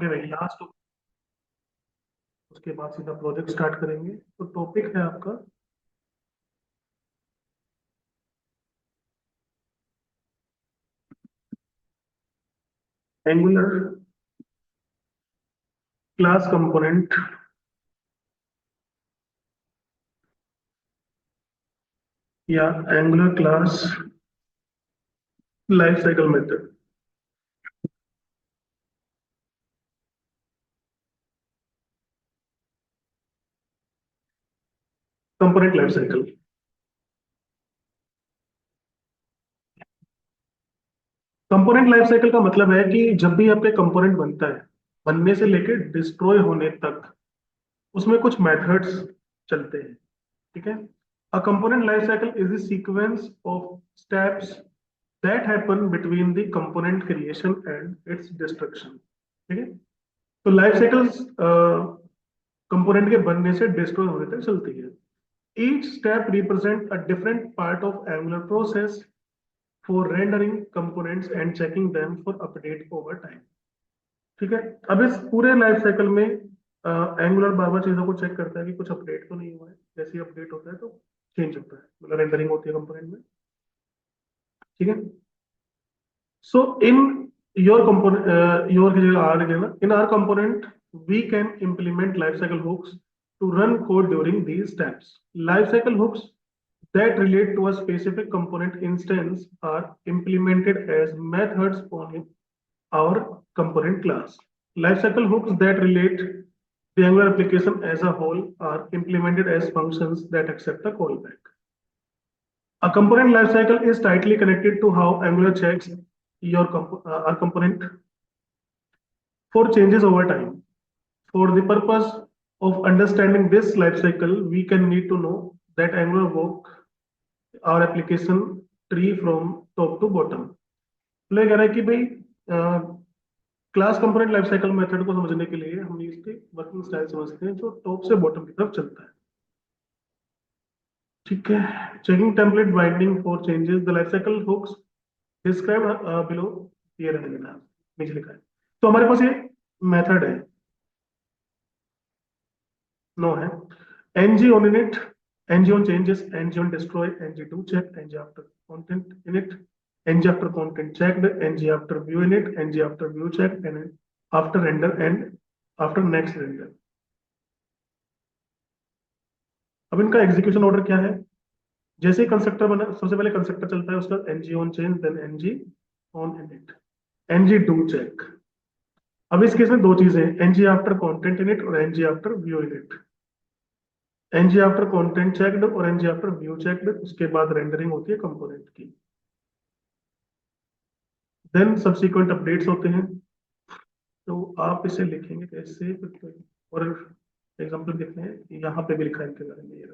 Okay भाई, last उसके बाद सीधा प्रोजेक्ट स्टार्ट करेंगे। तो टॉपिक है आपका एंगुलर क्लास कंपोनेंट या angular class life cycle method. Component life cycle. Component life cycle का मतलब है कि जब भी आपके कंपोनेंट बनता है, बनने से लेकर डिस्ट्रॉय होने तक उसमें कुछ मेथड्स चलते हैं। ठीक है। A component life cycle is the sequence of steps that happen between the component creation and it's destruction. ठीक है। तो लाइफ साइकिल्स कंपोनेंट के बनने से डिस्ट्रॉय होने तक चलती है। Each step represent a different part of angular process for rendering components and checking them for update over time. ठीक है। अब इस पूरे लाइफ साइकिल में एंगुलर बार बार चीजों को चेक करता है कि कुछ अपडेट तो नहीं हुआ है। जैसे ही अपडेट होता है तो चेंज होता है, मतलब रेंडरिंग होती है कंपोनेंट में। ठीक है। So in your component your R again, in our component we can implement lifecycle hooks to run code during these steps. Lifecycle hooks that relate to a specific component instance are implemented as methods on our component class. Lifecycle hooks that relate the Angular application as a whole are implemented as functions that accept the callback. A component lifecycle is tightly connected to how Angular checks our component for changes over time. For the purpose of understanding this lifecycle, we can need to know that Angular walk our application tree from top to bottom. तो ये कह रहा है कि भाई class component life cycle method को समझने के लिए हम इसकी वर्किंग स्टाइल समझते हैं जो टॉप से बॉटम की तरफ चलता है। ठीक है। Checking template binding for changes the life cycle hooks describe below, ये रहने देना, नीचे लिखा है। तो हमारे पास ये मेथड है, नो है। ng on init, ng on changes, ng on destroy, ng do check, ng after content init, ng after content checked, ng after view init, ng after view checked, and after render and after next render। अब इनका execution order क्या है? जैसे ही constructor बना, सबसे पहले constructor चलता है उसका ng on change, then ng on init, ng do check। अब इस केस में दो चीजें, ng आफ्टर कंटेंट इनिट और ng after view init. ng after content checked और ng आफ्टर व्यू चेक्ड, उसके बाद रेंडरिंग होती है कंपोनेंट की। देन सब्सिक्वेंट अपडेट्स होते हैं। तो आप इसे लिखेंगे कैसे, और एग्जांपल देखते हैं, यहाँ पे भी लिखा है इनके बारे में। ये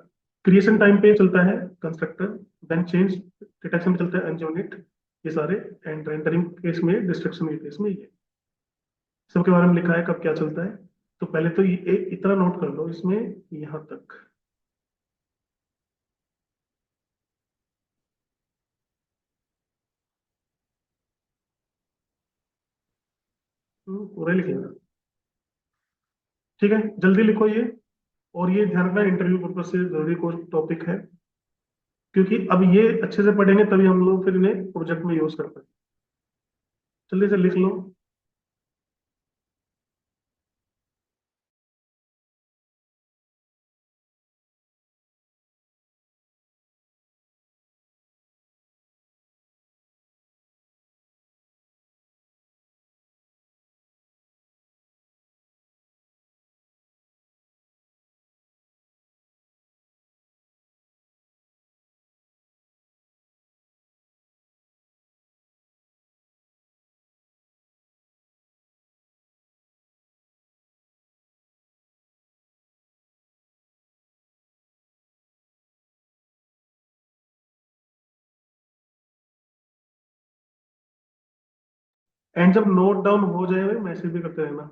क्रिएशन टाइम पे चलता है कंस्ट्रक्टर, देन चेंज डिटेक्शन में चलता है ng on it, ये सारे, एंड रेंडरिंग केस में, डिस्ट्रक्शन के केस में ये सबके बारे में लिखा है कब क्या चलता है। तो पहले तो ये इतना नोट कर लो इसमें, यहाँ तक। पूरा लिखेगा। ठीक है, जल्दी लिखो ये। और ये ध्यान रखना, इंटरव्यू पर्पज से जरूरी कोई टॉपिक है, क्योंकि अब ये अच्छे से पढ़ेंगे तभी हम लोग फिर इन्हें प्रोजेक्ट में यूज कर पाएंगे। जल्दी से लिख लो। एंड जब नोट डाउन हो जाए मैसेज भी करते रहना।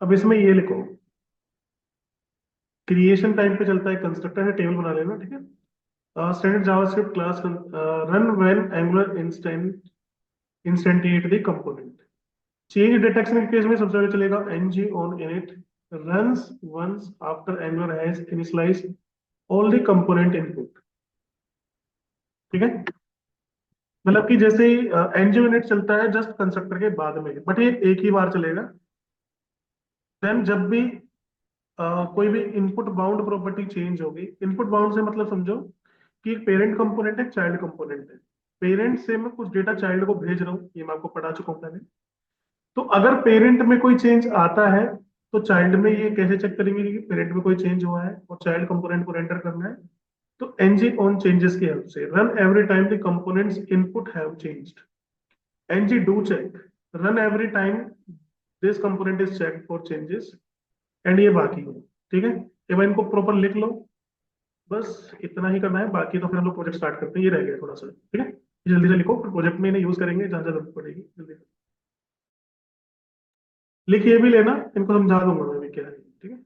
अब इसमें ये लिखो, क्रिएशन टाइम पे चलता है, कंस्ट्रक्टर है, टेबल बना लेना, ठीक है। Standard JavaScript class run when Angular instantiate the component. Change detection के केस में सबसे पहले चलेगा ng on init runs once after angular has initialized all the component input, ठीक है। मतलब कि जैसे ही ng init चलता है जस्ट कंस्ट्रक्टर के बाद में, बट ये एक ही बार चलेगा। देन जब भी कोई भी इनपुट बाउंड प्रॉपर्टी चेंज होगी, इनपुट बाउंड से मतलब समझो कि एक पेरेंट कंपोनेंट है, चाइल्ड कंपोनेंट है। पेरेंट से मैं कुछ डेटा चाइल्ड को भेज रहा हूँ, ये मैं आपको पढ़ा चुका हूँ पहले। तो अगर पेरेंट में कोई चेंज आता है तो चाइल्ड में ये कैसे चेक करेंगे कि पेरेंट में कोई चेंज हुआ है और चाइल्ड कंपोनेंट को रेंडर करना है। तो ng on changes की हेल्प से run every time the components input have changed, ng do check run every time this component is check for changes, and ये बाकी है, ठीक है। ये मैं इनको प्रॉपर लिख लो, बस इतना ही करना है। बाकी तो फिर हम लोग प्रोजेक्ट स्टार्ट करते हैं, ये रह गया थोड़ा सा, ठीक है। जल्दी से लिखो, फिर प्रोजेक्ट में इन्हें यूज करेंगे जहां जहां जरूरत पड़ेगी, जल्दी से लिखिए भी लेना, इनको समझा दूंगा मैं भी क्या है, ठीक है।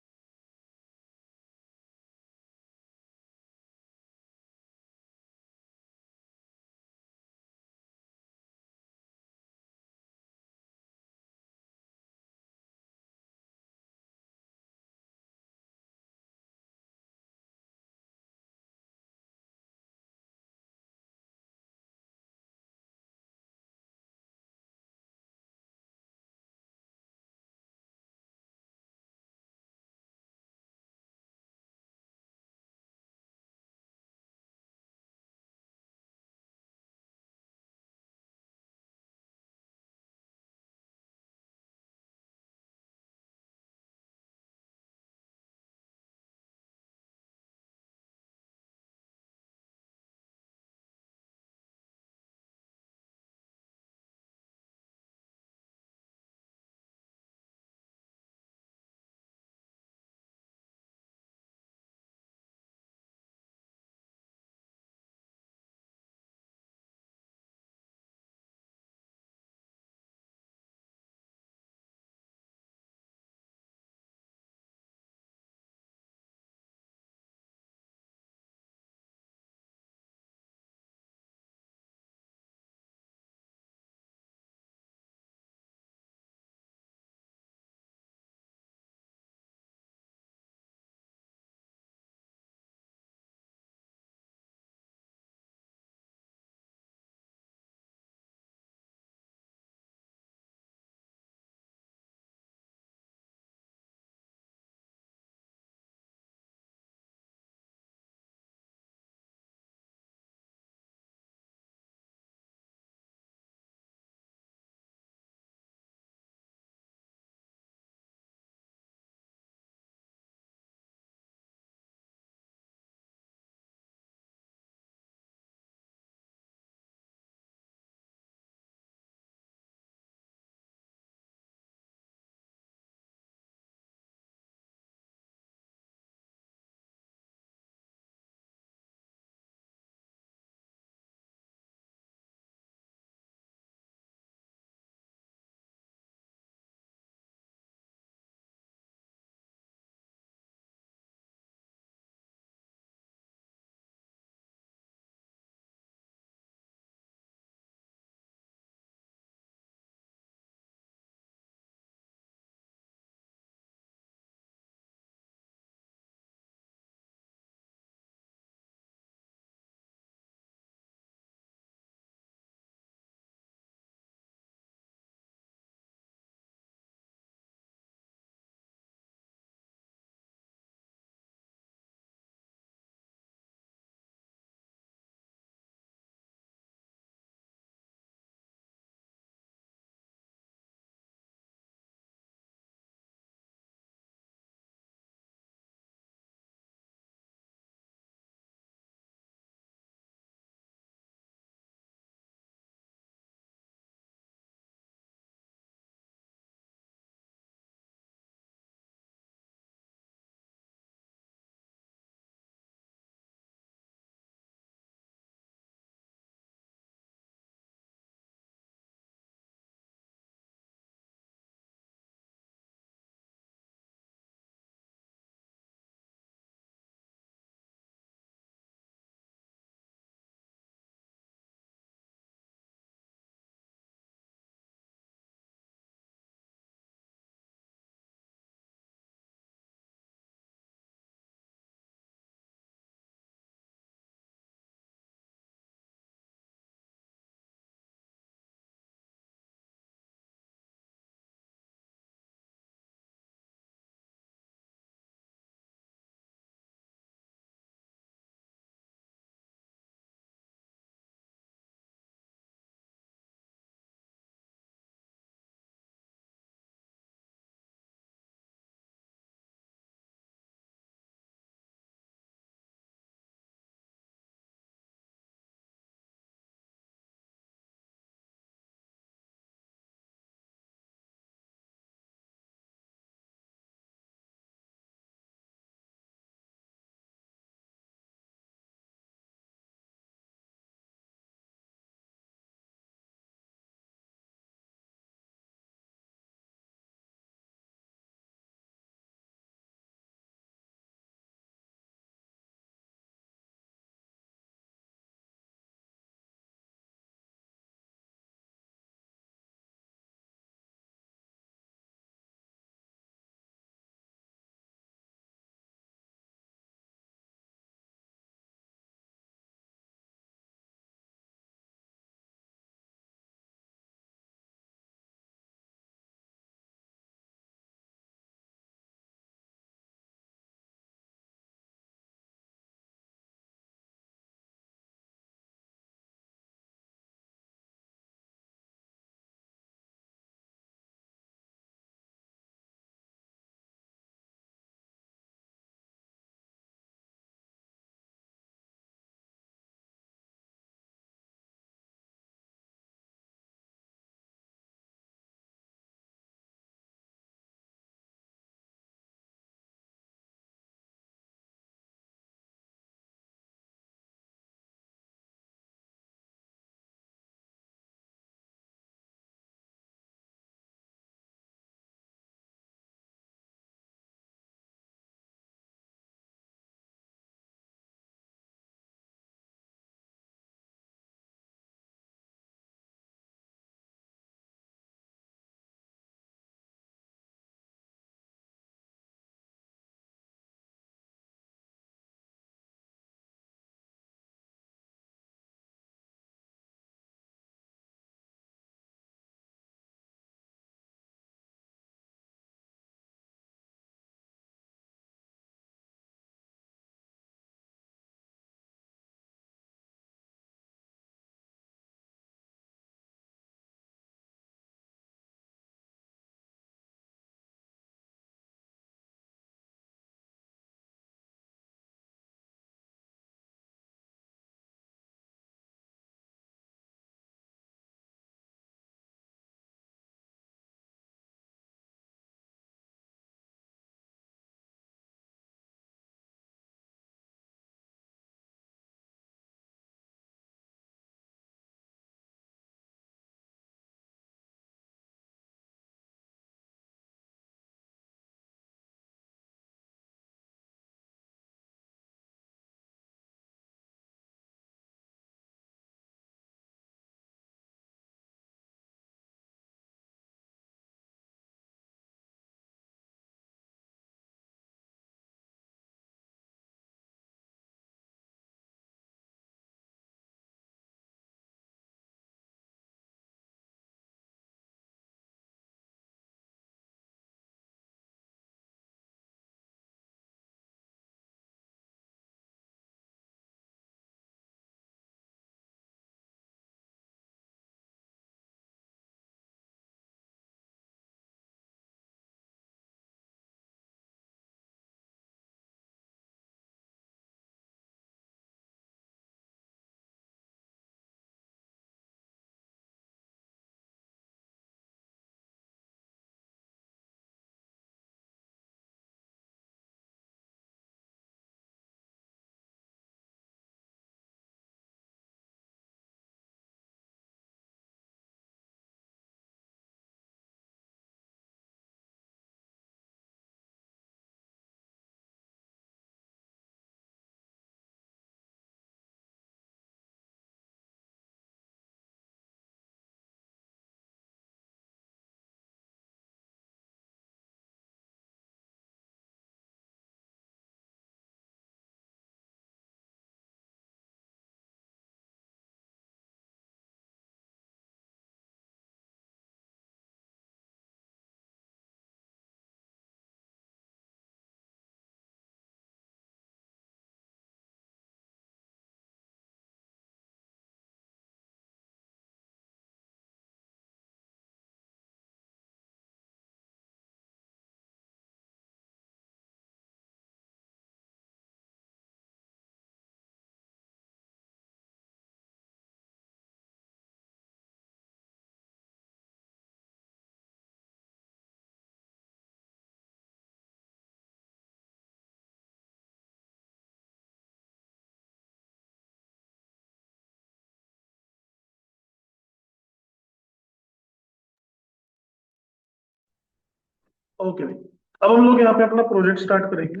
ओके भाई, अब हम लोग यहाँ पे अपना प्रोजेक्ट स्टार्ट करेंगे।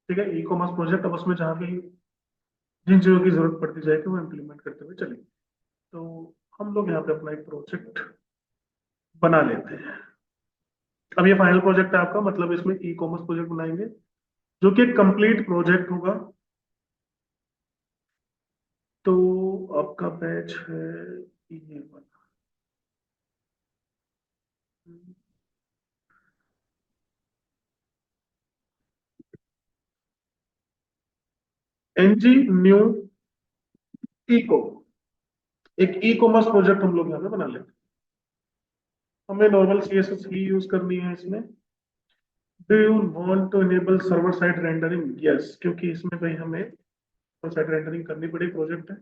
ठीक है, ई कॉमर्स प्रोजेक्ट, अब उसमें जहाँ भी जिन चीज़ों की जरूरत पड़ती जाएगी वो इम्प्लीमेंट करते हुए चलेंगे। तो हम लोग यहाँ पे अपना एक प्रोजेक्ट बना लेते हैं। अब ये फाइनल प्रोजेक्ट है आपका, मतलब इसमें ई कॉमर्स प्रोजेक्ट बनाएंगे जो कि एक कंप्लीट प्रोजेक्ट होगा। तो आपका बैच है ये वाला, एनजी न्यू इको, एक ई कॉमर्स प्रोजेक्ट हम लोग यहाँ पे बना लेते हैं। हमें नॉर्मल सीएसएस ही यूज करनी है इसमें। Do you want to enable server side rendering? Yes, क्योंकि इसमें भाई हमें सर्वर साइड रेंडरिंग करनी पड़ी, प्रोजेक्ट है।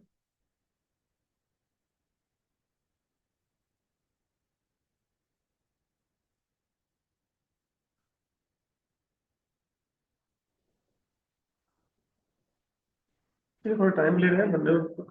ये थोड़ा टाइम ले रहा है बनने में।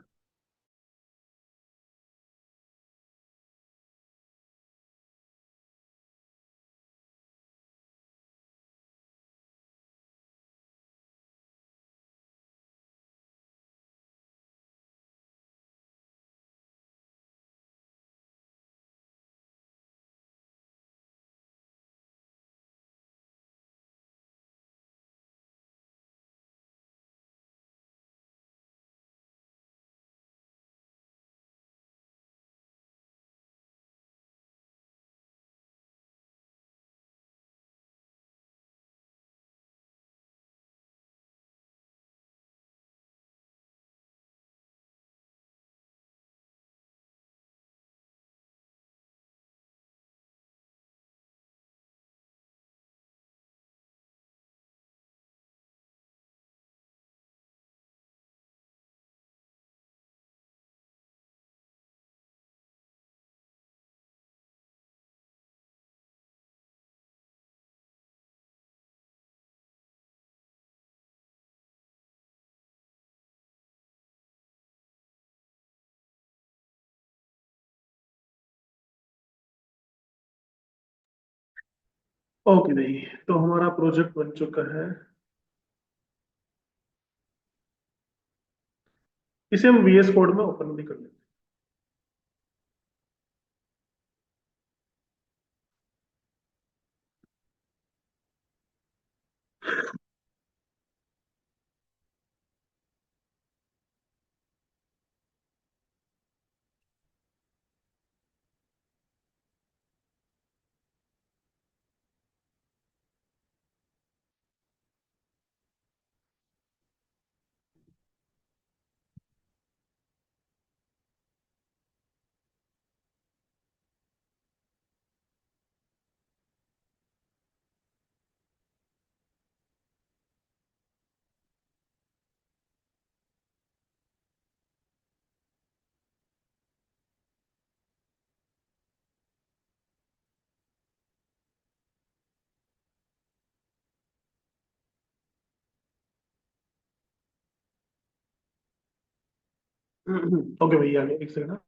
ओके भाई, तो हमारा प्रोजेक्ट बन चुका है। इसे हम वीएस कोड में ओपन भी कर लेते हैं। ओके भाई, आ गया, एक सेकंड।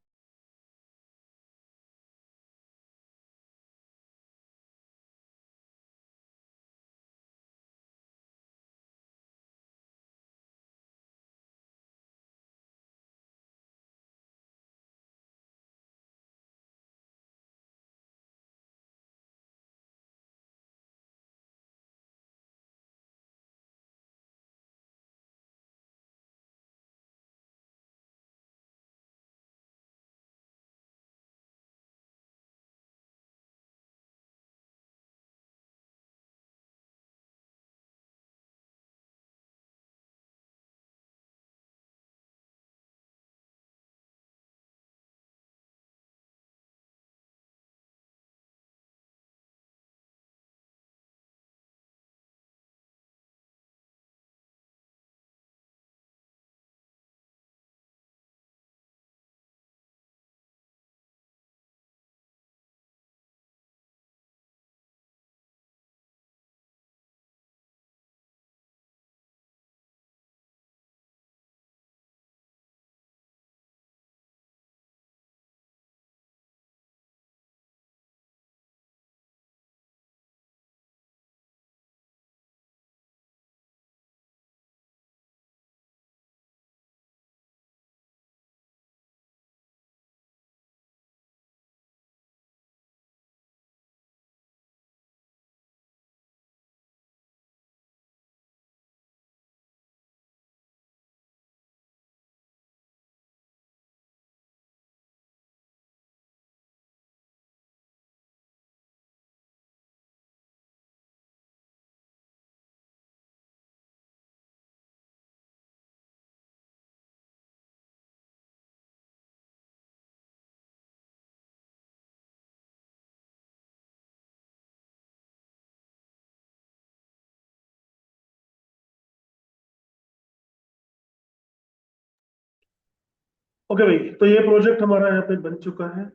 ओके भाई, तो ये प्रोजेक्ट हमारा यहाँ पे बन चुका है।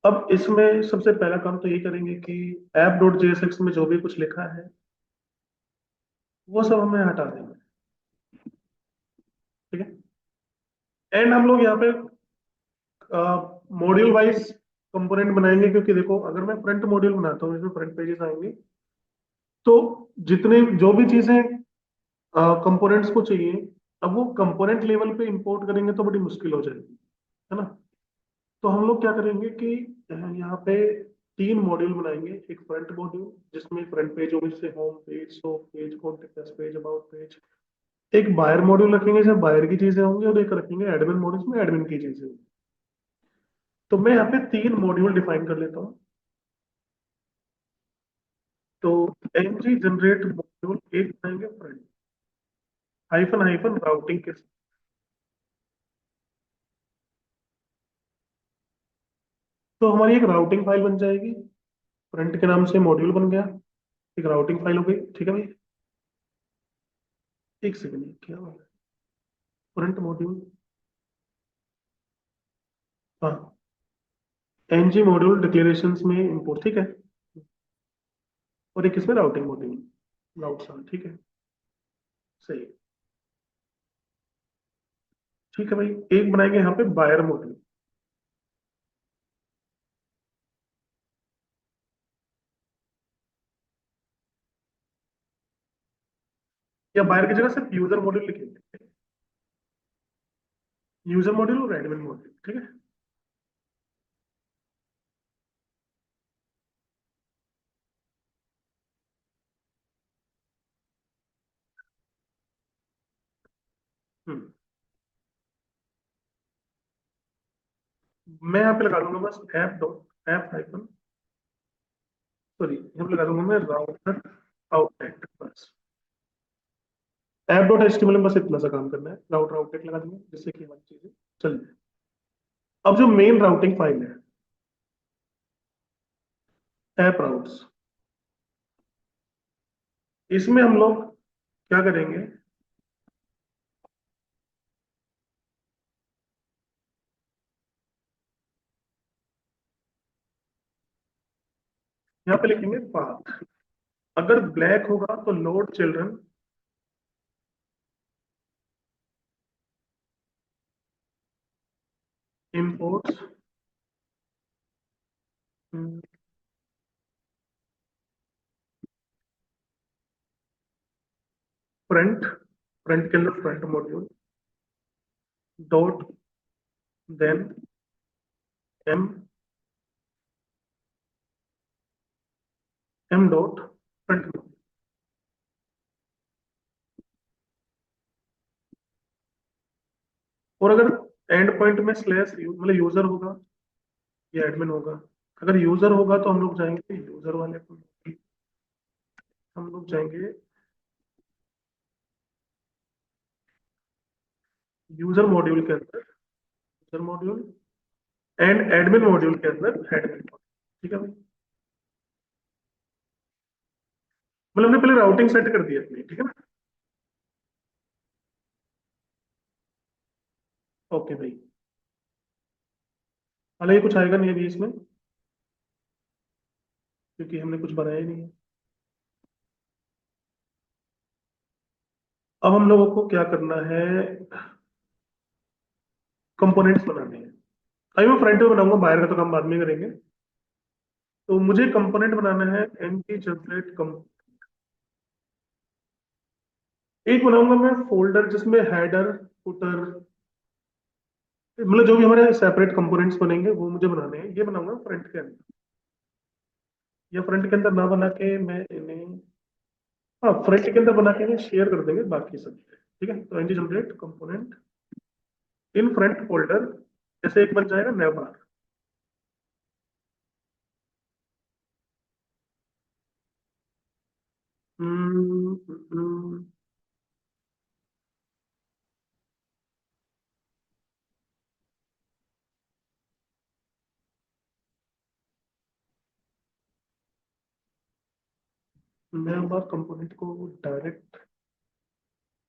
अब इसमें सबसे पहला काम तो ये करेंगे कि ऐप डॉट जेएसएक्स में जो भी कुछ लिखा है वो सब हमें हटा देंगे। ठीक है। एंड हम लोग यहाँ पे मॉड्यूल वाइज कंपोनेंट बनाएंगे, क्योंकि देखो अगर मैं फ्रंट मॉड्यूल बनाता हूँ इसमें फ्रंट पेजेस आएंगे, तो जितने जो भी चीजें कंपोनेंट्स को चाहिए, अब वो कंपोनेंट लेवल पे इंपोर्ट करेंगे तो बड़ी मुश्किल हो जाएगी, है ना। तो हम लोग क्या करेंगे कि यहाँ पे तीन मॉड्यूल बनाएंगे। एक फ्रंट मॉड्यूल जिसमें फ्रंट पेज होगी, जैसे home page, show page, contact page, about page. एक बायर मॉड्यूल रखेंगे जैसे बायर की चीजें होंगी, और एक रखेंगे एडमिन मॉड्यूल में एडमिन की चीजें होंगी। तो मैं यहाँ पे तीन मॉड्यूल डिफाइन कर लेता हूँ। तो एनजी जनरेट मॉड्यूल एक बनाएंगे फ्रंट, हाइफन हाइफन राउटिंग के साथ। तो हमारी एक राउटिंग फाइल बन जाएगी, फ्रंट के नाम से मॉड्यूल बन गया, एक राउटिंग फाइल हो गई। ठीक है भाई, एक सेकंड, क्या हुआ? फ्रंट मॉड्यूल, हाँ, एनजी मॉड्यूल डिक्लेरेशंस में इंपोर्ट, ठीक है। और एक इसमें राउटिंग मॉड्यूल राउट सा, ठीक है, सही है। ठीक है भाई, एक बनाएंगे यहाँ पे बायर मॉड्यूल। या बायर की जगह सिर्फ यूजर मॉड्यूल लिखेंगे, यूजर मॉड्यूल और एडमिन मॉड्यूल, ठीक है। हम्म। मैं यहाँ पे लगा दूंगा बस app dot app hyphen, sorry यहाँ पे लगा दूंगा मैं राउटर आउटलेट बस। ऐप डॉट एचटीएमएल में बस इतना सा काम करना है, राउटर आउटलेट लगा देंगे जिससे कि हमारी चीजें चल जाए। अब जो मेन राउटिंग फाइल है, ऐप राउट्स, इसमें हम लोग क्या करेंगे, यहाँ पे लिखेंगे पाथ। अगर ब्लैक होगा तो load children, imports front, front के अंदर front module dot then M, M dot front. और अगर एंड पॉइंट में स्लैश मतलब यूजर होगा या एडमिन होगा, अगर यूजर होगा तो हम लोग जाएंगे यूजर वाले को, हम लोग जाएंगे यूजर मॉड्यूल के अंदर, user module and admin module के अंदर एडमिन मॉड्यूल। ठीक है भाई, मतलब हमने पहले राउटिंग सेट कर दी अपनी, ठीक है ना। ओके भाई, हालांकि कुछ आएगा नहीं अभी इसमें, क्योंकि हमने कुछ बनाया ही नहीं है। अब हम लोगों को क्या करना है, कंपोनेंट्स बनाने हैं। अभी मैं फ्रंट में बनाऊंगा, बाहर का तो काम बाद में करेंगे। तो मुझे कंपोनेंट बनाना है एनपी जनरेट कम। एक बनाऊंगा मैं फोल्डर जिसमें हेडर, फुटर, मतलब जो भी हमारे सेपरेट कंपोनेंट्स बनेंगे वो मुझे बनाने हैं, ये बनाऊंगा फ्रंट के अंदर। या फ्रंट के अंदर ना बना के मैं इन्हें, हाँ फ्रंट के अंदर बना के इन्हें शेयर कर देंगे बाकी सब। ठीक है, तो NG generate component in front folder, जैसे एक बन जाएगा नेवर। हम्म, हम्म, मैं बार कंपोनेंट को डायरेक्ट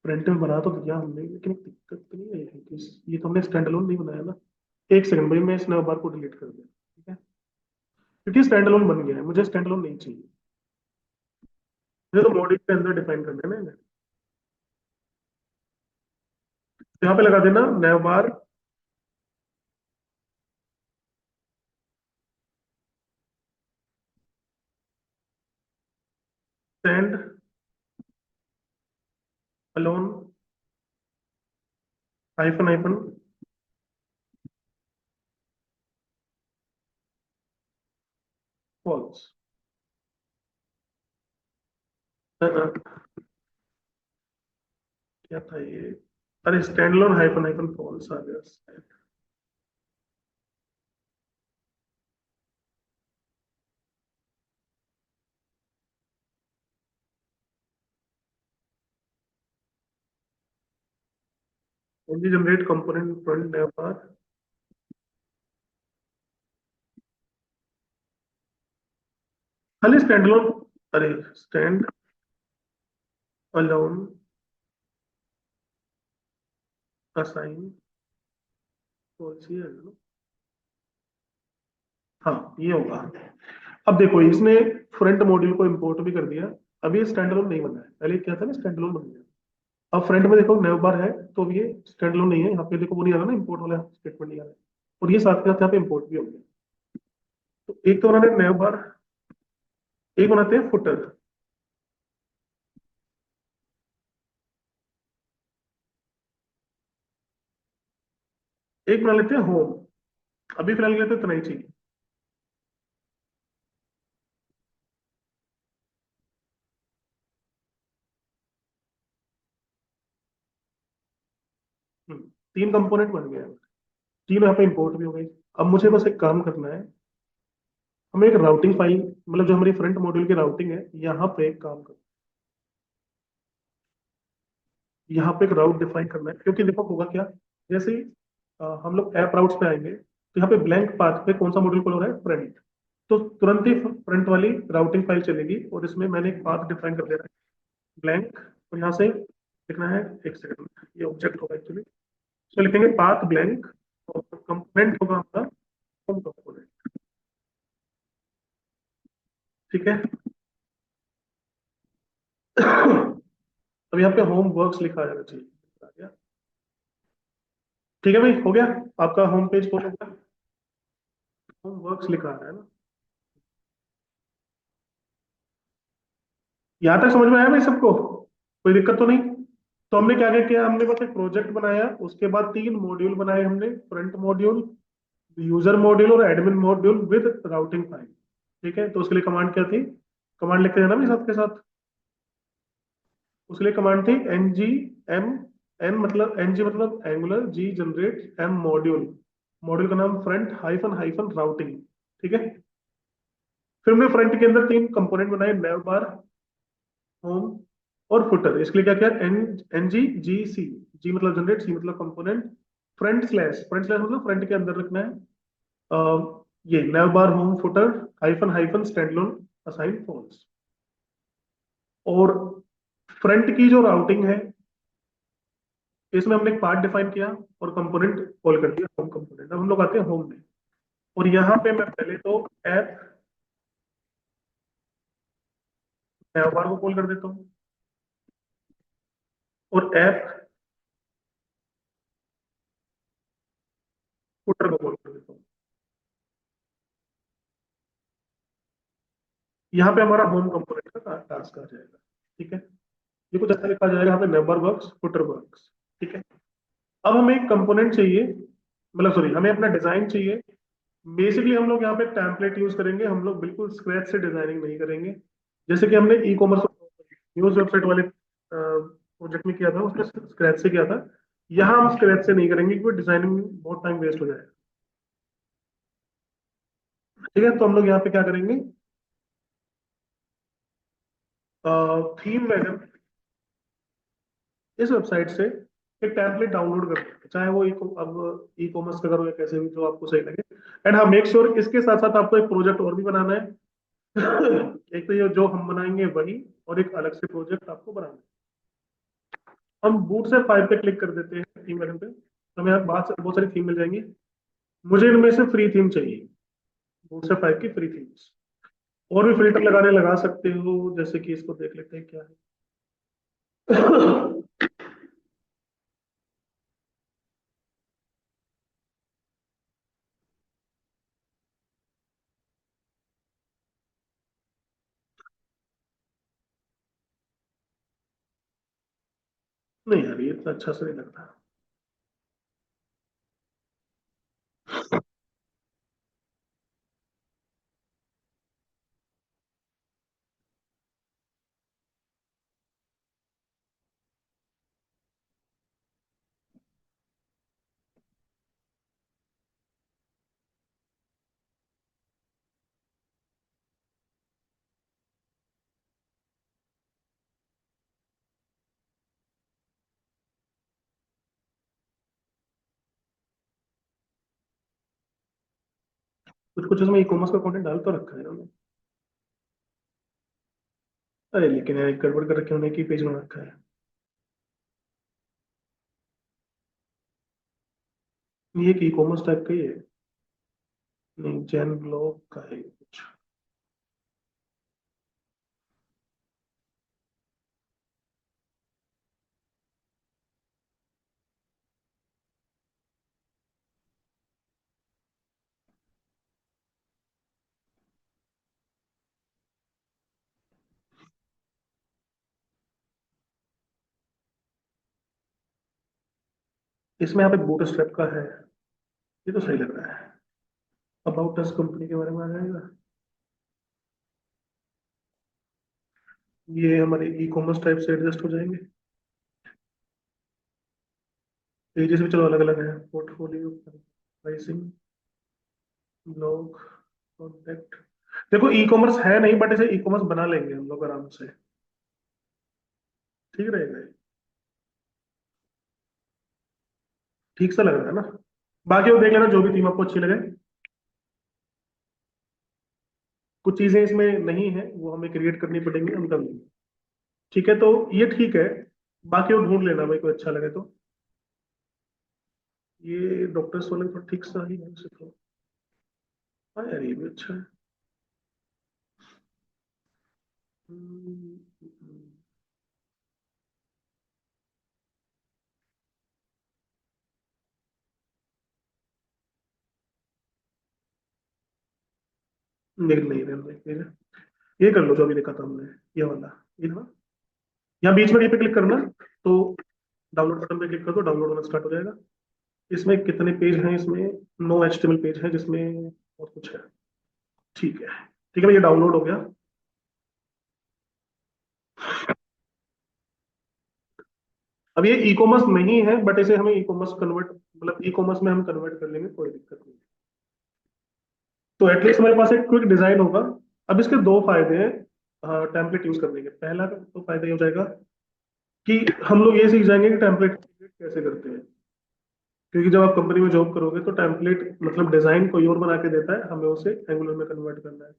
फ्रंट में बना तो दिया हमने, लेकिन एक दिक्कत तो नहीं आई है कि ये तो हमने स्टैंड अलोन नहीं बनाया ना। एक सेकंड भाई, मैं इस नव बार को डिलीट कर दिया, ठीक है, क्योंकि स्टैंड अलोन बन गया है, मुझे स्टैंड अलोन नहीं चाहिए। मुझे तो मॉड्यूल के अंदर डिफाइन करना है ना। यहाँ पे लगा देना nav bar stand alone hyphen hyphen false. क्या था ये? अरे stand alone hyphen hyphen false आ गया। Only generate component front nav bar. खाली स्टैंड अलोन। अरे स्टैंड अलोन असाइन फॉल्स ही है ना। हाँ ये होगा। अब देखो इसने फ्रंट मॉड्यूल को इंपोर्ट भी कर दिया। अब ये स्टैंड अलोन नहीं बना है, पहले क्या था ना, स्टैंड अलोन बन गया। अब फ्रंट में देखो नेव बार है, तो अब ये स्टैंड अलोन नहीं है, यहाँ पे देखो वो नहीं आ रहा ना, इंपोर्ट वाला स्टेटमेंट नहीं आ रहा है। और ये साथ के साथ यहाँ पे इंपोर्ट भी हो गया। तो एक तो उन्होंने नेव बार, एक बनाते हैं फुटर, एक बना लेते हैं होम। अभी फिलहाल के लिए तो इतना ही चाहिए। 3 कंपोनेंट बन गए हैं। तीन यहाँ पे इंपोर्ट भी हो गई। अब मुझे बस एक काम करना है, हमें एक राउटिंग फाइल, मतलब जो हमारी फ्रंट मॉड्यूल की राउटिंग है, यहाँ पे एक काम कर, यहाँ पे एक राउट डिफाइन करना है। क्योंकि देखो होगा क्या, जैसे ही हम लोग ऐप राउट्स पे आएंगे, तो यहाँ पे ब्लैंक पाथ पे कौन सा मॉड्यूल कॉल हो रहा है, फ्रंट। तो तुरंत ही फ्रंट वाली राउटिंग फाइल चलेगी, और इसमें मैंने एक पाथ डिफाइन कर दिया है, ब्लैंक। और यहाँ से लिखना है, एक सेकंड, ये ऑब्जेक्ट होगा एक्चुअली, तो लिखेंगे पाथ ब्लैंक, और कंपोनेंट होगा हमारा होम कंपोनेंट। ठीक है। अब यहाँ पे होम वर्क्स लिखा जाना चाहिए, आ गया। ठीक है भाई, हो गया, आपका होम पेज खोल हो गया। होम वर्क्स लिखा है ना। यहाँ तक समझ में आया भाई सबको? कोई दिक्कत तो नहीं? तो हमने क्या क्या किया, हमने बस एक प्रोजेक्ट बनाया, उसके बाद 3 मॉड्यूल बनाए हमने, फ्रंट मॉड्यूल, यूजर मॉड्यूल और admin module with routing file. ठीक है, तो उसके लिए कमांड क्या थी, कमांड लिखते हैं ना भाई साथ के साथ। उसके लिए कमांड थी एन जी एम, एन मतलब एन जी मतलब एंगुलर, जी जनरेट, एम मॉड्यूल, मॉड्यूल का नाम फ्रंट हाइफन हाइफन राउटिंग। ठीक है। फिर हमने फ्रंट के अंदर 3 कंपोनेंट बनाए, नेव बार, होम और फुटर। इसके लिए क्या किया, एन एन जी जी सी, जी मतलब जनरेट, सी मतलब कंपोनेंट, फ्रंट स्लैश मतलब फ्रंट के अंदर रखना है। ये nav bar home footer hyphen hyphen standalone assign false. और फ्रंट की जो राउटिंग है, इसमें हमने एक पार्ट डिफाइन किया और कंपोनेंट कॉल कर दिया होम कंपोनेंट। अब हम लोग आते हैं होम में, और यहाँ पे मैं पहले तो ऐप नेव बार को कॉल कर देता हूँ, और ऐप फुटर को कॉल कर देता हूँ। यहाँ पे हमारा होम कंपोनेंट का टास्क आ जाएगा। ठीक है, ये कुछ ऐसा लिखा जाएगा यहाँ पे, मेंबर वर्क्स फुटर वर्क्स। ठीक है। अब हमें एक कंपोनेंट चाहिए, मतलब सॉरी, हमें अपना डिजाइन चाहिए। बेसिकली हम लोग यहाँ पे टेम्पलेट यूज करेंगे, हम लोग बिल्कुल स्क्रैच से डिजाइनिंग नहीं करेंगे। जैसे कि हमने ई कॉमर्स न्यूज वेबसाइट वाले प्रोजेक्ट में किया था, उसमें स्क्रैच से किया था। यहाँ हम स्क्रैच से नहीं करेंगे, क्योंकि डिजाइनिंग में बहुत टाइम वेस्ट हो जाएगा। ठीक है, तो हम लोग यहाँ पे क्या करेंगे, थीम वैगन इस वेबसाइट से एक टेम्पलेट डाउनलोड कर लेंगे, चाहे वो अब ई कॉमर्स का करो या कैसे भी, जो आपको सही लगे। एंड हाँ, मेक श्योर इसके साथ साथ आपको एक प्रोजेक्ट और भी बनाना है। एक तो ये जो हम बनाएंगे वही, और एक अलग से प्रोजेक्ट आपको बनाना है। हम बूट से 5 पे क्लिक कर देते हैं थीम बटन पे, तो हमें यहाँ बहुत सारी थीम मिल जाएंगी। मुझे इनमें से फ्री थीम चाहिए, बूट से 5 की फ्री थीम्स। और भी फिल्टर लगाने लगा सकते हो, जैसे कि इसको देख लेते हैं क्या है। नहीं यार, ये इतना अच्छा से नहीं लग रहा। कुछ कुछ इसमें ई कॉमर्स का कंटेंट डाल तो रखा है उन्होंने। अरे लेकिन यार, गड़बड़ कर रखे उन्होंने, की पेज बना रखा है। ये एक ई कॉमर्स टाइप का ही है। नहीं, जैन ब्लॉग का है कुछ। इसमें यहाँ पे बूट स्ट्रैप का है, ये तो सही लग रहा है। अबाउट अस कंपनी के बारे में आ जाएगा। ये हमारे ई कॉमर्स टाइप से एडजस्ट हो जाएंगे। पेजेस भी चलो अलग अलग है, पोर्टफोलियो, प्राइसिंग, ब्लॉग, कॉन्टेक्ट। देखो ई कॉमर्स है नहीं, बट इसे ई कॉमर्स बना लेंगे हम लोग आराम से। ठीक रहेगा ये। ठीक सा लग रहा है ना। बाकी वो देख लेना, जो भी थीम आपको अच्छी लगे। कुछ चीजें इसमें नहीं है, वो हमें क्रिएट करनी पड़ेंगी, हम कर लेंगे। ठीक है, तो ये ठीक है। बाकी वो ढूंढ लेना भाई, कोई अच्छा लगे तो। ये डॉक्टर सोलर तो ठीक सा ही है वैसे तो। हाँ यार, ये भी अच्छा है। हम्म, नहीं नहीं नहीं नहीं, ये कर लो जो अभी देखा था हमने, ये वाला। ये ना, यहाँ बीच में कहीं पे क्लिक करना, तो डाउनलोड बटन पे क्लिक कर दो, डाउनलोड होना स्टार्ट हो जाएगा। इसमें कितने पेज हैं इसमें? 9 HTML पेज है जिसमें, और कुछ है। ठीक है। ठीक है, ये डाउनलोड हो गया। अब ये ई कॉमर्स नहीं है, बट इसे हमें ई कॉमर्स कन्वर्ट, मतलब ई कॉमर्स में हम कन्वर्ट कर लेंगे, कोई दिक्कत नहीं। तो एटलीस्ट हमारे पास एक क्विक डिजाइन होगा। अब इसके दो फायदे हैं टेम्पलेट यूज करने के। पहला तो फायदा ये हो जाएगा कि हम लोग ये सीख जाएंगे कि टेम्पलेट कैसे करते हैं। क्योंकि जब आप कंपनी में जॉब करोगे तो टेम्पलेट मतलब डिजाइन कोई और बना के देता है, हमें उसे एंगुलर में कन्वर्ट करना है।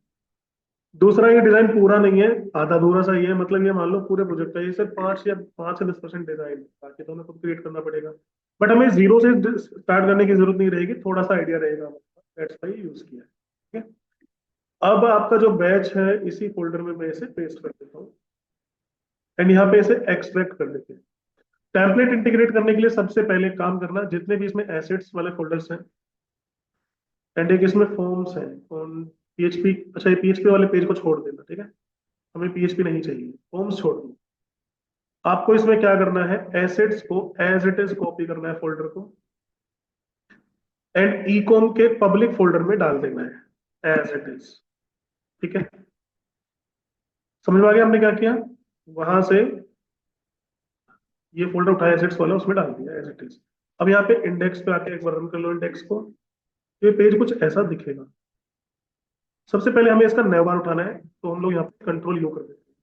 दूसरा, ये डिजाइन पूरा नहीं है, आधा अधूरा सा ही है। मतलब ये मान लो पूरे प्रोजेक्ट का ये सिर्फ 5 से 10% डिजाइन, बाकी तो हमें खुद क्रिएट करना पड़ेगा। बट हमें जीरो से स्टार्ट करने की जरूरत नहीं रहेगी, थोड़ा सा आइडिया रहेगा हमारे पास, दैट्स व्हाई यूज किया है। ठीक है। अब आपका जो बैच है, इसी फोल्डर में मैं इसे पेस्ट कर देता हूँ, एंड यहाँ पे इसे एक्सट्रैक्ट कर देते हैं। टेम्पलेट इंटीग्रेट करने के लिए सबसे पहले काम करना, जितने भी इसमें एसेट्स वाले फोल्डर्स हैं, एंड एक इसमें फॉर्म्स हैं, पीएचपी। अच्छा, ये पीएचपी वाले पेज को छोड़ देना, ठीक है। हमें पीएचपी नहीं चाहिए, फॉर्म्स छोड़ दो। आपको इसमें क्या करना है, एसेट्स को एज इट इज कॉपी करना है फोल्डर को, एंड ई कॉम के पब्लिक फोल्डर में डाल देना है एज इट इज। ठीक है। समझ में आ गया हमने क्या किया? वहां से ये फोल्डर उठाया एसेट्स वाला, उसमें डाल दिया एज इट इज। अब यहाँ पे इंडेक्स पे आके एक बार रन कर लो इंडेक्स को। ये पेज कुछ ऐसा दिखेगा। सबसे पहले हमें इसका नया बार उठाना है, तो हम लोग यहाँ पे कंट्रोल यू कर देते हैं।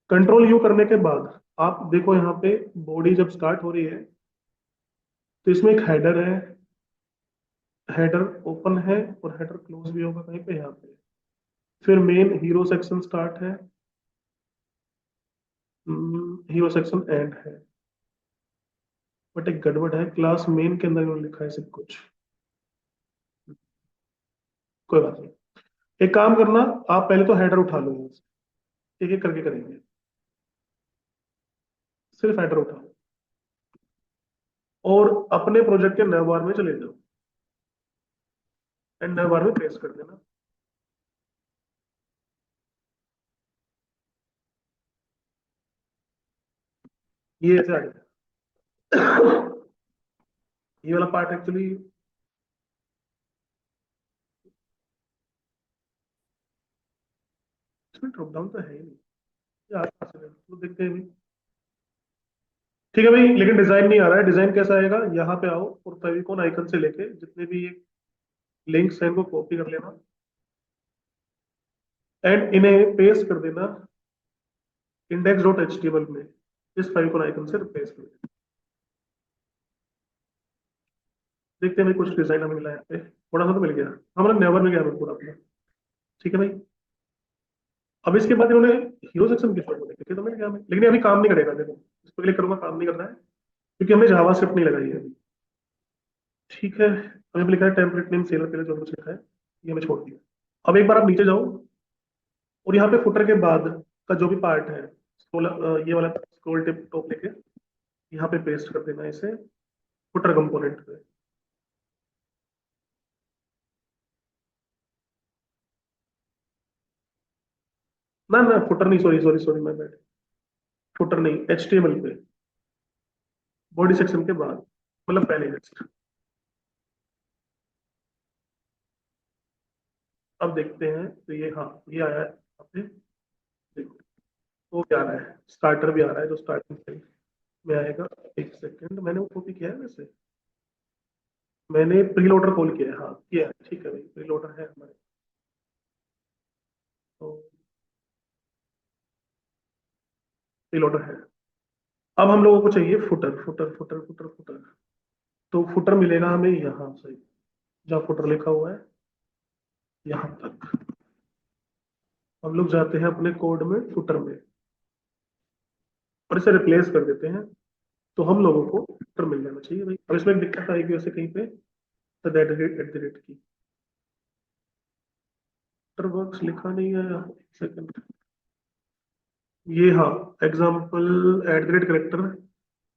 कंट्रोल यू करने के बाद आप देखो यहाँ पे बॉडी जब स्टार्ट हो रही है, तो इसमें एक हेडर है। हेडर ओपन है, और हेडर क्लोज भी होगा कहीं पे यहाँ पे। फिर मेन हीरो सेक्शन स्टार्ट है, हीरो सेक्शन एंड है, बट एक गड़बड़ है, क्लास मेन के अंदर इन्होंने लिखा है सब कुछ। कोई बात नहीं, एक काम करना, आप पहले तो हेडर उठा लो यहाँ से, एक एक करके करेंगे, सिर्फ हेडर उठाओ और अपने प्रोजेक्ट के नए बार में चले जाओ एंड नए बार में पेस्ट कर देना। ये ऐसे आ गया। ये वाला पार्ट एक्चुअली, इसमें ड्रॉप डाउन तो है ही नहीं, ये आसपास है तो देखते हैं अभी। ठीक है भाई, लेकिन डिजाइन नहीं आ रहा है, डिजाइन कैसा आएगा, यहाँ पे आओ और फेविकॉन आइकन से लेके जितने भी लिंक्स हैं इनको कॉपी कर लेना एंड इन्हें पेस्ट कर देना index dot H T M L में, इस फेविकॉन आइकन से पेस्ट कर देना। देखते हैं भाई, कुछ डिजाइन हमें मिला है यहाँ पे, थोड़ा सा तो मिल गया, हमारा नेवर में गया हमें पूरा अपना। ठीक है भाई, अब इसके बाद इन्होंने हीरो सेक्शन की फोटो देखी तो मिल गया हमें, लेकिन ये अभी काम नहीं करेगा, देखो इस पर क्लिक करूंगा, काम नहीं करना है क्योंकि हमने जावास्क्रिप्ट नहीं लगाई है अभी। ठीक है, हमें लिखा है टेम्पलेट नेम सेलर पहले जो कुछ लिखा है ये हमें छोड़ दिया। अब एक बार आप नीचे जाओ और यहाँ पे फुटर के बाद का जो भी पार्ट है, स्क्रॉल, ये वाला स्क्रॉल टिप टॉप लेके यहाँ पे पेस्ट कर देना इसे फुटर कंपोनेंट पे। ना ना फुटर नहीं, सॉरी सॉरी सॉरी, मैं बैठ, फुटर नहीं, एच टी एम एल पे, बॉडी सेक्शन के बाद, मतलब पहले नेक्स्ट। अब देखते हैं तो ये, हाँ ये आया है यहाँ पे, देखो वो क्या आ रहा है, स्टार्टर भी आ रहा है जो स्टार्टिंग में आएगा। एक सेकंड, मैंने वो कॉपी किया है वैसे, मैंने प्री लोडर कॉल किया है, हाँ किया है, ठीक है भाई, प्री लोडर है हमारे। तो प्री लोडर है। अब हम लोगों को चाहिए footer footer footer footer footer, तो फुटर मिलेगा हमें यहाँ से, जहाँ फुटर लिखा हुआ है यहाँ तक। हम लोग जाते हैं अपने कोड में फुटर में और इसे रिप्लेस कर देते हैं, तो हम लोगों को फुटर मिल जाना चाहिए भाई। अब इसमें एक दिक्कत आएगी वैसे कहीं पे, तो दैट की फुटर वर्क्स लिखा नहीं है, एक सेकंड, ये हाँ, example at the rate character,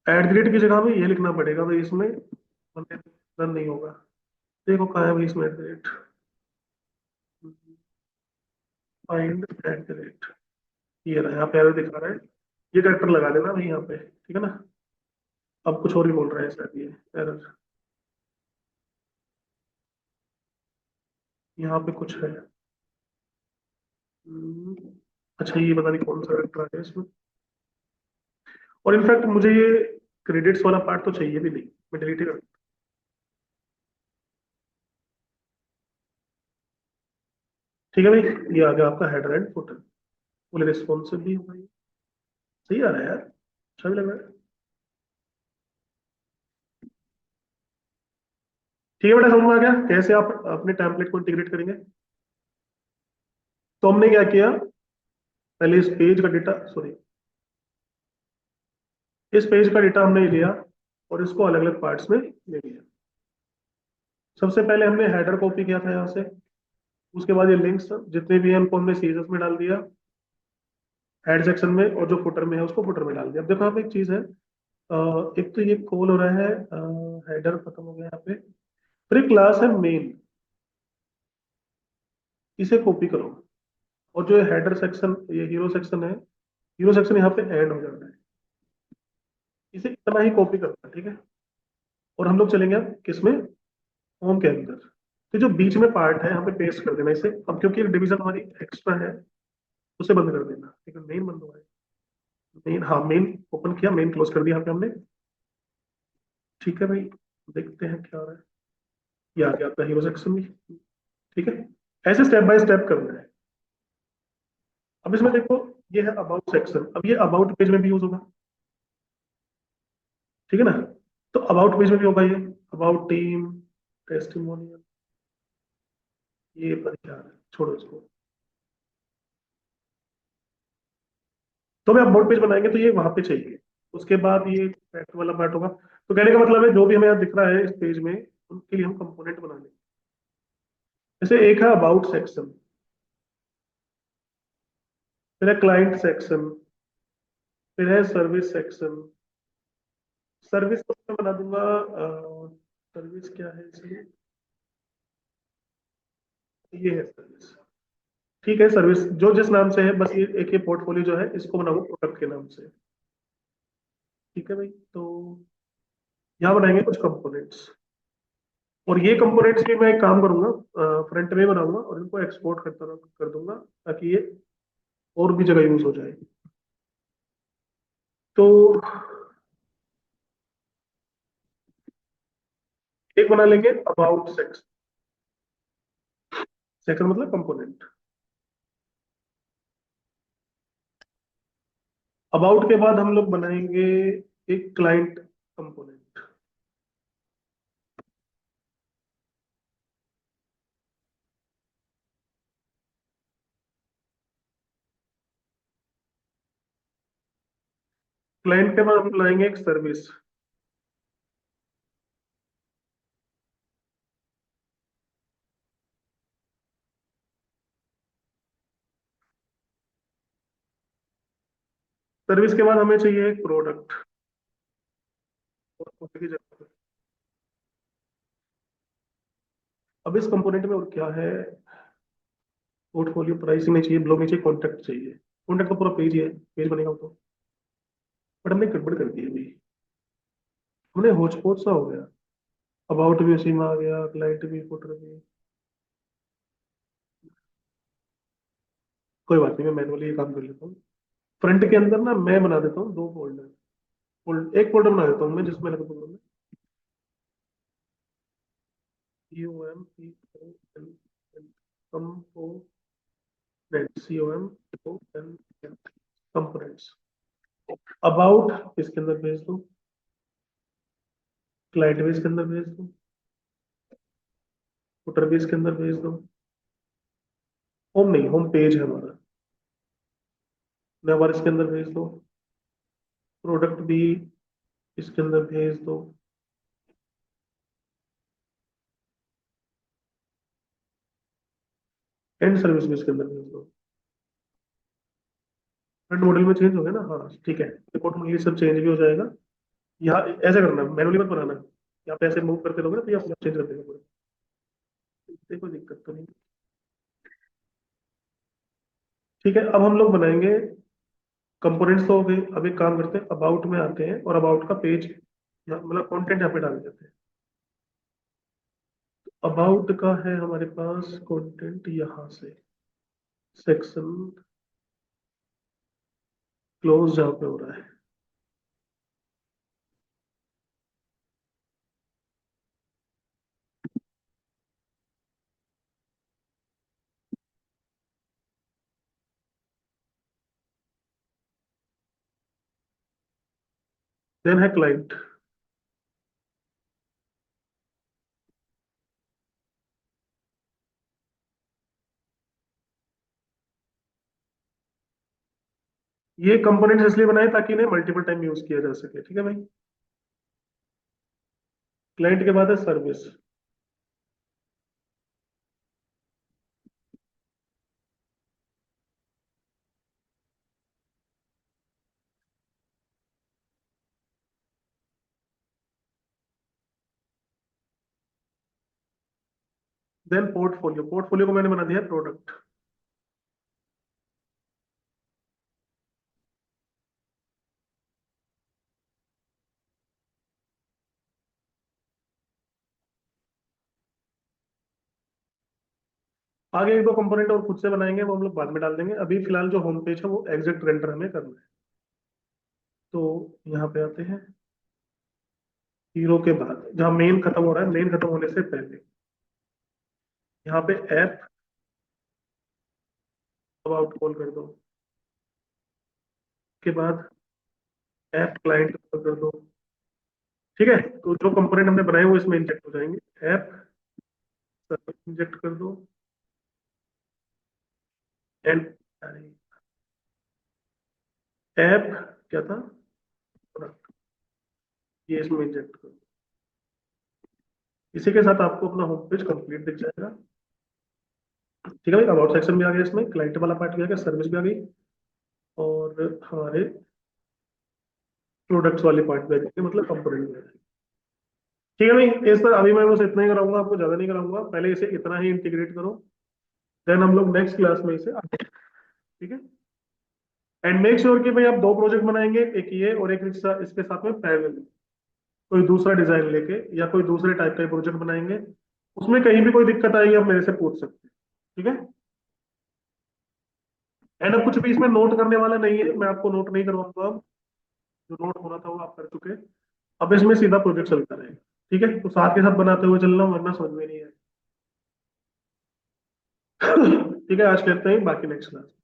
at the rate की जगह में ये लिखना पड़ेगा भाई इसमें, वरना रन नहीं होगा। देखो कहाँ है भाई इसमें at the rate, find at the rate, ये रहा, यहाँ पे एरर दिखा रहा है, ये करेक्टर लगा देना भाई यहाँ पे, ठीक है ना। अब कुछ और ही बोल रहा है शायद ये एरर, यहाँ पे कुछ है। हम्म, अच्छा ये पता नहीं कौन सा करेक्टर आ गया इसमें, और इनफैक्ट मुझे ये क्रेडिट्स वाला पार्ट तो चाहिए भी नहीं, मैं डिलीट ही कर, ठीक है भाई। ये आ गया आपका हेडर एंड फुटर, बोले रिस्पॉन्सिव भी होगा ये, सही आ रहा है यार, अच्छा भी लग रहा है। ठीक है बेटा, समझ में आ गया कैसे आप अपने टेम्पलेट को इंटीग्रेट करेंगे। तो हमने क्या किया, पहले इस पेज का डेटा, सॉरी, इस पेज का डेटा हमने लिया और इसको अलग अलग पार्ट्स में ले लिया। सबसे पहले हमने हेडर कॉपी किया था यहाँ से, उसके बाद ये लिंक्स जितने भी हैं उनको हमने सीएसएस में डाल दिया हेड सेक्शन में, और जो फुटर में है उसको फुटर में डाल दिया। अब देखो यहाँ पे एक चीज है, एक तो ये कॉल हो रहा है, हेडर खत्म हो गया यहाँ पे, फिर क्लास है मेन, इसे कॉपी करो, और जो हेडर सेक्शन, ये हीरो सेक्शन है, हीरो सेक्शन यहाँ पे ऐड हो जाता है, इसे इतना ही कॉपी करना है, ठीक है। और हम लोग चलेंगे अब किसमें, होम के अंदर, तो जो बीच में पार्ट है यहाँ पे पेस्ट कर देना इसे, अब क्योंकि एक डिवीजन हमारी एक्स्ट्रा है, उसे बंद कर देना, ठीक है, मेन बंद हुआ है, मेन, हाँ मेन ओपन किया, मेन क्लोज कर दिया यहाँ पे हमने। ठीक है भाई, देखते हैं क्या हो रहा है, ये आ गया आपका हीरो सेक्शन भी, ठीक है। ऐसे स्टेप बाय स्टेप करना है। अब इसमें देखो, ये है अबाउट सेक्शन, अब ये अबाउट पेज में भी यूज होगा, ठीक है ना। तो अबाउट पेज में भी होगा ये, अबाउट टीम, टेस्टिमोनियल, ये पर क्या है, छोड़ो इसको। तो भी आप बोर्ड पेज बनाएंगे तो ये वहां पे चाहिए। उसके बाद ये फैक्ट वाला पार्ट होगा। तो कहने का मतलब है जो भी हमें यहाँ दिख रहा है इस पेज में, उनके लिए हम कंपोनेंट बना लेंगे। जैसे एक है अबाउट सेक्शन, फिर है क्लाइंट सेक्शन, फिर है सर्विस सेक्शन। सर्विस को मैं बना दूंगा, सर्विस क्या है इसमें, ये है सर्विस। ठीक है, सर्विस जो जिस नाम से है, बस ये एक, ये पोर्टफोलियो जो है इसको बनाऊंगा प्रोडक्ट के नाम से। ठीक है भाई, तो यहाँ बनाएंगे कुछ कंपोनेंट्स। और ये कंपोनेंट्स भी मैं एक काम करूंगा, फ्रंट में बनाऊंगा और इनको एक्सपोर्ट करता कर दूंगा, ताकि ये और भी जगह यूज हो जाए। तो एक बना लेंगे अबाउट सेक्शन। सेक्शन मतलब कंपोनेंट। अबाउट के बाद हम लोग बनाएंगे एक क्लाइंट कंपोनेंट। क्लाइंट के बाद हम लाएंगे एक सर्विस। सर्विस के बाद हमें चाहिए एक प्रोडक्ट। की जरूरत है। अब इस कंपोनेंट में और क्या है, पोर्टफोलियो, प्राइसिंग नहीं चाहिए, ब्लॉग नहीं चाहिए, कॉन्टैक्ट चाहिए। कॉन्टैक्ट तो पूरा पेज ही है, पेज बनेगा वो तो। बट हमने गड़बड़ कर दी अभी, हमने होच पोच सा हो गया। अबाउट भी उसी में आ गया, क्लाइंट भी, फुटर भी। कोई बात नहीं, मैं मैनुअली ये काम कर लेता हूँ। फ्रंट के अंदर ना मैं बना देता हूँ दो फोल्डर। एक फोल्डर बना देता हूँ मैं जिसमें लिख दूंगा मैं कंपोनेंट्स। अबाउट इसके अंदर भेज दो, क्लाइंट भी इसके अंदर भेज दो, फुटर भी इसके अंदर भेज दो। होम नहीं, होम पेज है हमारा, नेवर इसके अंदर भेज दो। प्रोडक्ट भी इसके अंदर भेज दो। एंड सर्विस भी इसके अंदर भेज दो। फ्रंट मॉडल में चेंज हो गया ना, हाँ ठीक है। रिपोर्ट में ये सब चेंज भी हो जाएगा। यहाँ ऐसा करना, मैनुअली मत बनाना। यहाँ पे ऐसे मूव करके दोगे ना तो ये अपने चेंज कर देगा पूरा। इससे कोई दिक्कत तो नहीं। ठीक है, अब हम लोग बनाएंगे कंपोनेंट्स तो हो गए। अब एक काम करते हैं, अबाउट में आते हैं और अबाउट का पेज, मतलब कंटेंट यहाँ पे डाल देते हैं। अबाउट का है हमारे पास कंटेंट यहाँ से, सेक्शन क्लोज जहाँ पे हो रहा है। देन है क्लाइंट। ये कंपोनेंट्स इसलिए बनाए ताकि इन्हें मल्टीपल टाइम यूज किया जा सके, ठीक है भाई। क्लाइंट के बाद है सर्विस। देन पोर्टफोलियो, पोर्टफोलियो को मैंने बना दिया प्रोडक्ट। आगे एक दो कंपोनेंट और खुद से बनाएंगे, वो हम लोग बाद में डाल देंगे। अभी फिलहाल जो होम पेज है वो एग्जैक्ट रेंडर हमें करना है। तो यहाँ पे आते हैं, हीरो के बाद जहाँ मेन खत्म हो रहा है, मेन खत्म होने से पहले यहाँ पे ऐप अबाउट कॉल कर दो। के बाद ऐप क्लाइंट कॉल कर दो। ठीक है, तो जो कंपोनेंट हमने बनाए वो इसमें इंजेक्ट हो जाएंगे। ऐप सर्विस इंजेक्ट कर दो। एंड ऐप क्या था, ये इसमें इंजेक्ट करो। इसी के साथ आपको अपना होम पेज कंप्लीट दिख जाएगा। ठीक है भाई, अबाउट सेक्शन भी आ गया, इसमें क्लाइंट वाला पार्ट भी आ गया, सर्विस भी आ गई, और हमारे प्रोडक्ट्स वाली पार्ट भी आ गई, मतलब कंपोनेंट भी आ गई। ठीक है भाई, इस पर अभी मैं बस इतना ही कराऊंगा, आपको ज्यादा नहीं कराऊंगा, पहले इसे इतना ही इंटीग्रेट करो, देन हम लोग नेक्स्ट क्लास में इसे आगे। ठीक है। एंड मेक श्योर कि भाई आप दो प्रोजेक्ट बनाएंगे, एक ये और एक इसके साथ में पैरेलल कोई दूसरा डिजाइन लेके या कोई दूसरे टाइप का प्रोजेक्ट बनाएंगे। उसमें कहीं भी कोई दिक्कत आएगी आप मेरे से पूछ सकते हैं। ठीक है। एंड अब कुछ भी इसमें नोट करने वाला नहीं है, मैं आपको नोट नहीं करवाऊंगा अब, जो नोट होना था वो आप कर चुके। अब इसमें सीधा प्रोजेक्ट चलता रहेगा। ठीक है, तो साथ के साथ बनाते हुए चलना, वरना समझ में नहीं है। ठीक है, आज करते हैं, बाकी नेक्स्ट क्लास।